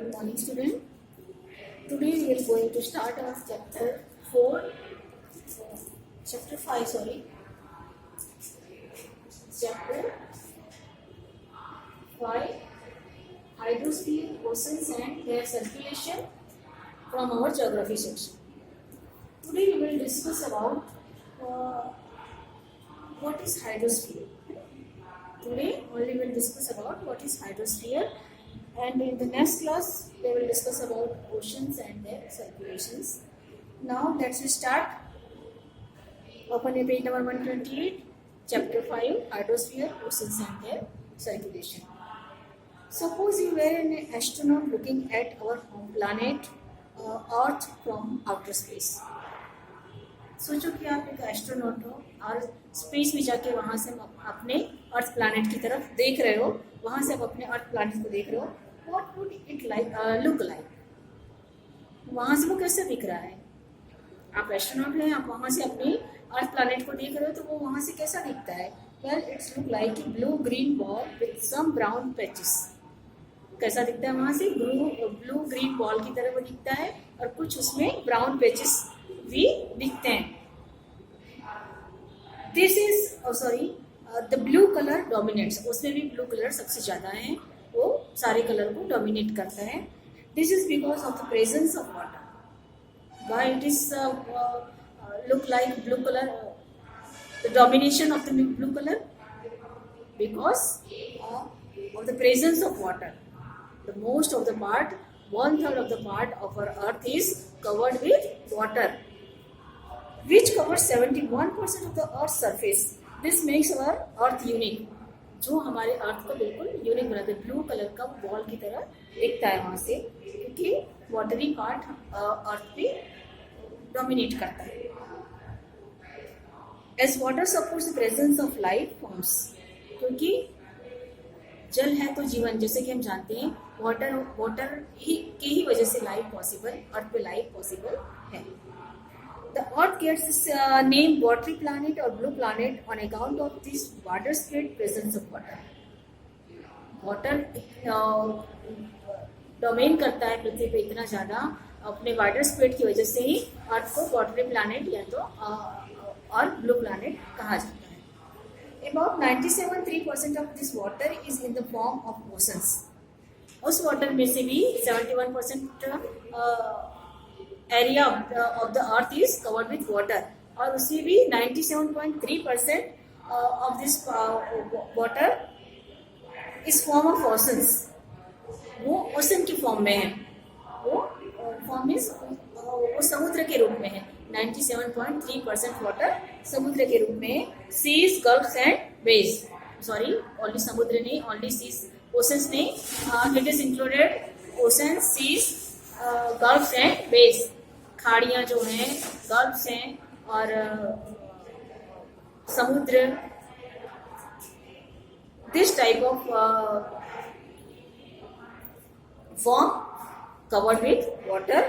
Good morning, student. Today we are going to start our chapter 5, chapter 5, hydrosphere, oceans and their circulation from our geography section. Today we will discuss about what is hydrosphere. Today only we will discuss about what is hydrosphere, and in the next class they will discuss about oceans and their circulations. Now let's start. Open a page number 128, chapter 5, hydrosphere, oceans and their circulation. Suppose you were an astronaut looking at our home planet Earth from outer space. सोचो कि आप एक astronaut हो और space में जाके वहाँ से अपने अर्थ प्लैनेट की तरफ देख रहे हो, वहाँ से आप अपने अर्थ प्लैनेट को देख रहे हो. What would it look like? वहाँ से वो कैसे दिख रहा है? आप एस्ट्रोनॉट हैं, आप वहाँ से अपने अर्थ प्लैनेट को देख रहे हो, तो वो वहाँ से कैसा दिखता है? Well, it's look like a blue green ball with some brown patches. कैसा दिखता है? वहाँ से ब्लू ग्रीन बॉल की तरह वो दिखता है और कुछ उसमें ब्राउन पैचेस भी दिखते हैं. This is the blue colour dominates. उसमें भी ब्लू कलर सबसे ज़्यादा है, वो सारे कलर को डोमिनेट करता है. This is because of the presence of water. Why it is look like blue colour, the domination of the blue colour? Because of the presence of water. The most of the part, 1/3 of the part of our earth is covered with water, which covers 71% of the earth's surface. This makes our earth unique. जो हमारे अर्थ को बिल्कुल unique बनाते हैं. Blue colour का ball की तरह दिखता है वहाँ से, क्योंकि वाटरी पार्ट अर्थ पे डोमिनेट करता है. As water supports the presence of life forms, क्योंकि जल है तो जीवन, जैसे कि हम जानते हैं वाटर ही की ही वजह से लाइफ पॉसिबल, अर्थ पे लाइफ पॉसिबल है. The earth gets this name watery planet और blue planet on account of this water spread presence of water. Water domain करता है पृथ्वी पे इतना ज़्यादा अपने वाटर स्प्रेड की वजह से ही अर्थ को वाटरी प्लैनेट या तो और ब्लू प्लैनेट कहा जाता है. About 97.3% of this water is in the form of oceans. उस वाटर में से भी 71% area of the earth is covered with water, और उसमें भी 97.3% of this water is form of oceans. वो ओशन की फॉर्म में है, वो फॉर्म इज वो समुद्र के रूप में है. 97.3% वाटर समुद्र के रूप में. Seas, gulfs and bays. Sorry, only समुद्र नहीं, ओनली सीज, ओशंस नहीं, it is included oceans, seas, gulfs and bays. खाड़ियाँ जो हैं, गल्फ्स हैं और समुद्र. This type of form covered with water.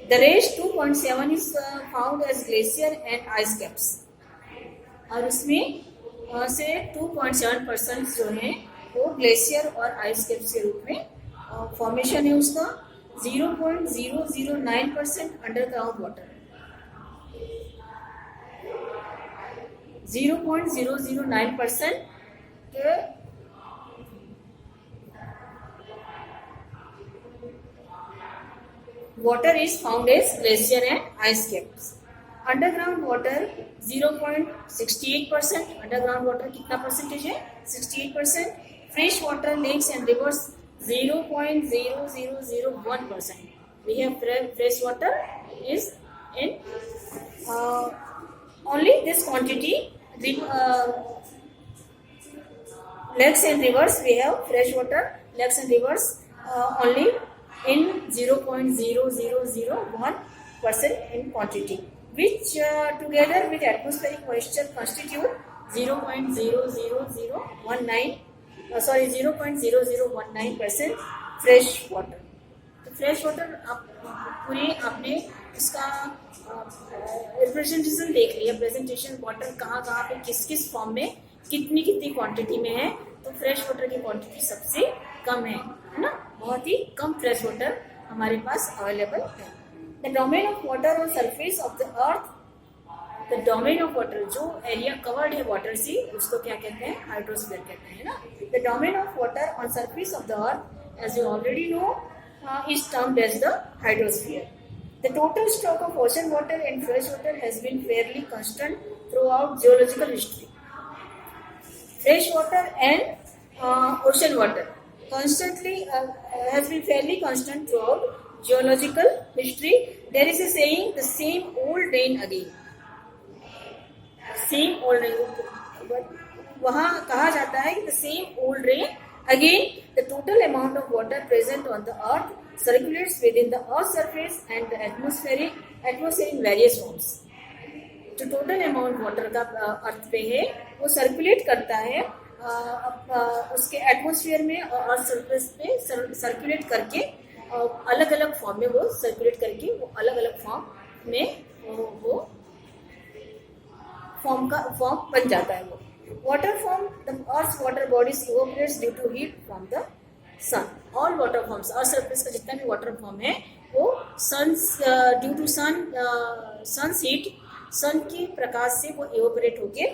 The rest 2.7 is found as glacier and ice caps. और उसमें से 2.7% जो है वो ग्लेशियर और आइस कैप्स के रूप में फॉर्मेशन है उसका. 0.009% अंडरग्राउंड वाटर. 0.009% के water is found as glacier and ice caps. Underground water 0.68%. Underground water कितना परसेंटेज है? 68%. Fresh water lakes and rivers 0.0001%. We have fresh water is in only this quantity. Lakes and rivers, we have fresh water, lakes and rivers only in 0.0001% in quantity, which together with atmospheric moisture constitute 0.0019% fresh water. तो fresh water पूरी आपने इसका representation देख लिया. Presentation water कहाँ पे किस किस फॉर्म में कितनी क्वांटिटी में है. तो फ्रेश वाटर की क्वांटिटी सबसे कम है ना, बहुत ही कम फ्रेश वाटर हमारे पास अवेलेबल है। The domain of water on surface of the earth, the domain of water, जो एरिया कवर्ड है वाटर से उसको क्या कहते हैं, हाइड्रोस्फीयर कहते हैं ना। The domain of water on surface of the earth as you already know is termed as the hydrosphere. The total stock of ocean water and fresh water has been fairly constant throughout geological history. Fresh water and ocean water constantly has been fairly constant throughout geological history. There is a saying, the same old rain again. Same old rain. वहाँ कहा जाता है कि the same old rain again. The total amount of water present on the earth circulates within the earth's surface and the atmosphere in various forms. जो total amount water का अर्थ पे है वो सर्कुलेट करता है उसके एटमॉस्फेयर में और अर्थ सरफेस पे सर्कुलेट करके अलग अलग फॉर्म में वो सर्कुलेट करके वो अलग अलग फॉर्म में वो फॉर्म बन जाता है। वो water from the earth's water bodies evaporates due to heat from the sun. All water forms, earth surface का जितना भी water form है वो due to sun's heat, sun के प्रकाश से वो evaporate होके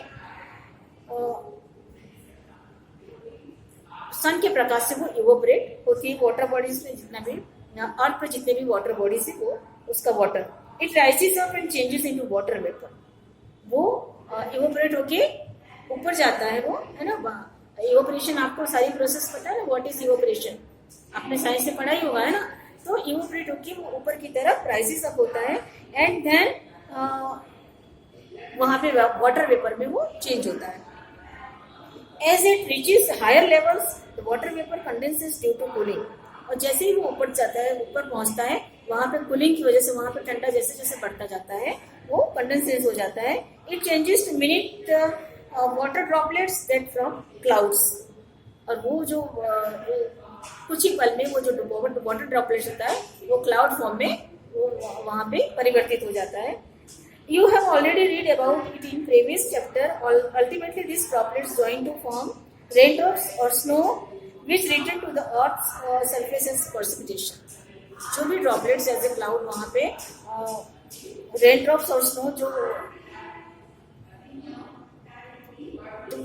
sun के प्रकाश से वो evaporate होती है water bodies में जितना भी अर्थ पर जितने भी water bodies है वो उसका water it rises up and changes into water vapor. वो evaporate होके ऊपर जाता है वो, है ना। इवोपरेशन आपको सारी प्रोसेस पता है ना, व्हाट इज इवोपरेशन, आपने साइंस से पढ़ा ही होगा, है ना। तो इवोपरेट होके वो ऊपर की तरफ राइजेस अप होता है एंड देन वहां पे वाटर वेपर में वो चेंज होता है। As it reaches higher levels the water vapour condenses due to cooling. और जैसे ही वो ऊपर जाता है, ऊपर पहुंचता है, वहां पे कूलिंग की वजह से वहां पे ठंडा जैसे जैसे बढ़ता जाता है वो कंडेंसेस हो जाता है। It changes to minute water droplets that from clouds. और वो जो कुछ ही पल में वो जो वाटर ड्रॉपलेट्स होता है वो क्लाउड फॉर्म में वो वहां पे परिवर्तित हो जाता है। You have already read about it in previous chapter. Ultimately this droplets join to form raindrops और snow which return to the earth's surface as precipitation. जो भी ड्रॉपलेट्स एज ए क्लाउड वहां पे रेनड्रॉप्स और स्नो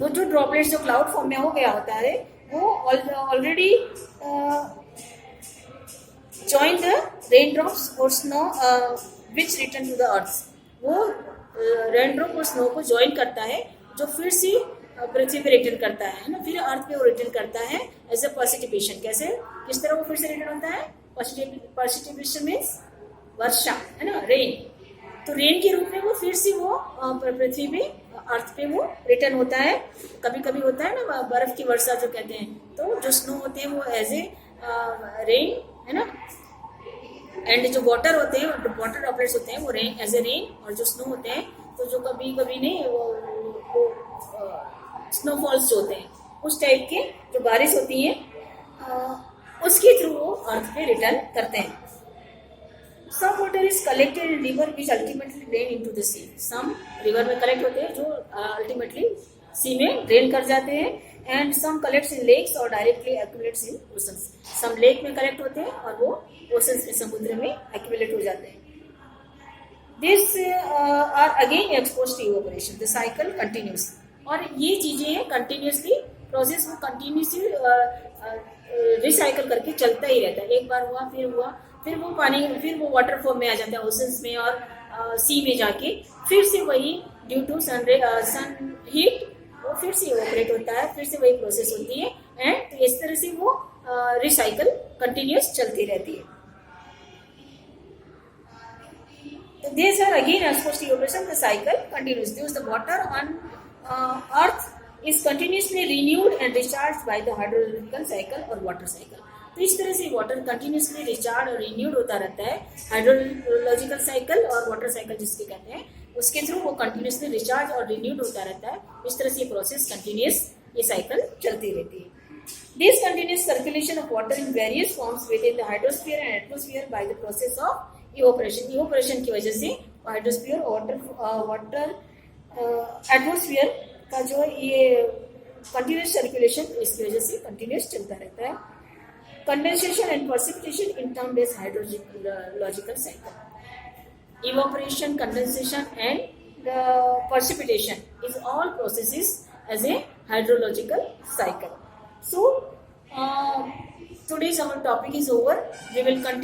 वो जो droplets जो cloud form में हो गया होता है वो ऑलरेडी जॉइन द रेनड्रॉप्स और snow which return to the earth. वो रेनड्रॉप और स्नो को ज्वाइन करता है जो फिर से पृथ्वी पे रिटर्न करता है ना, फिर अर्थ पे वो रिटर्न करता है एज अ प्रेसिपिटेशन। कैसे, किस तरह वो फिर से रिटर्न होता है? प्रेसिपिटेशन मीन्स वर्षा, है ना, रेन। तो रेन के रूप में वो फिर से वो पृथ्वी पे अर्थ पे वो रिटर्न होता है। कभी कभी होता है ना बर्फ की वर्षा जो कहते हैं, तो जो स्नो होते हैं वो एज ए रेन, है ना। एंड जो वाटर होते हैं, वाटर ड्रॉपलेट्स होते हैं वो रेन एज ए रेन, और जो स्नो होते हैं तो जो कभी कभी नहीं वो स्नोफॉल्स जो होते हैं उस टाइप के जो बारिश होती है उसके थ्रू वो अर्थ पे रिटर्न करते हैं। Some water is collected in river which ultimately drain into the sea. Some river में कलेक्ट होते हैं जो ultimately sea में ड्रेन कर जाते हैं, and some collects in lakes or directly accumulates in oceans. Some lake में कलेक्ट होते हैं और वो oceans में, समुद्र में accumulate हो जाते हैं। These are again exposed to evaporation. The cycle continues. और ये चीजें हैं continuously प्रोसेस वो कंटिन्यूसली रिसाइकल करके चलता ही रहता है। एक बार हुआ, फिर वो पानी, फिर वो वाटर फॉर्म में आ जाता है ओशंस में और सी में जाके फिर से वही ड्यू टू सन हीट वो फिर से इवोपरेट होता है, फिर से वही प्रोसेस होती है एंड इस तरह से वो रिसाइकल कंटिन्यूस चलती रहती है। These are again exposed to evaporation. The cycle continues. Thus, the water on Earth is continuously renewed and recharged by the hydrological cycle or water cycle. तो इस तरह से वाटर कंटिन्यूसली रिचार्ज और renewed होता रहता है। हाइड्रोलॉजिकल साइकिल और water cycle जिसके कहते हैं, उसके थ्रू वो कंटिन्यूसली रिचार्ज और रिन्यूड होता रहता है। इस तरह से प्रोसेस कंटिन्यूस ये साइकिल चलती रहती है। This continuous circulation of water in various forms with in the hydrosphere and atmosphere by the process of evaporation की वजह से हाइड्रोस्फीयर वाटर एटमॉस्फेयर का जो ये कंटिन्यूस सर्कुलेशन इसकी वजह से कंटिन्यूस चलता रहता है। Condensation and precipitation in termed as hydrological cycle. Evaporation, condensation, and the precipitation is all processes as a hydrological cycle. So today's our topic is over. We will continue.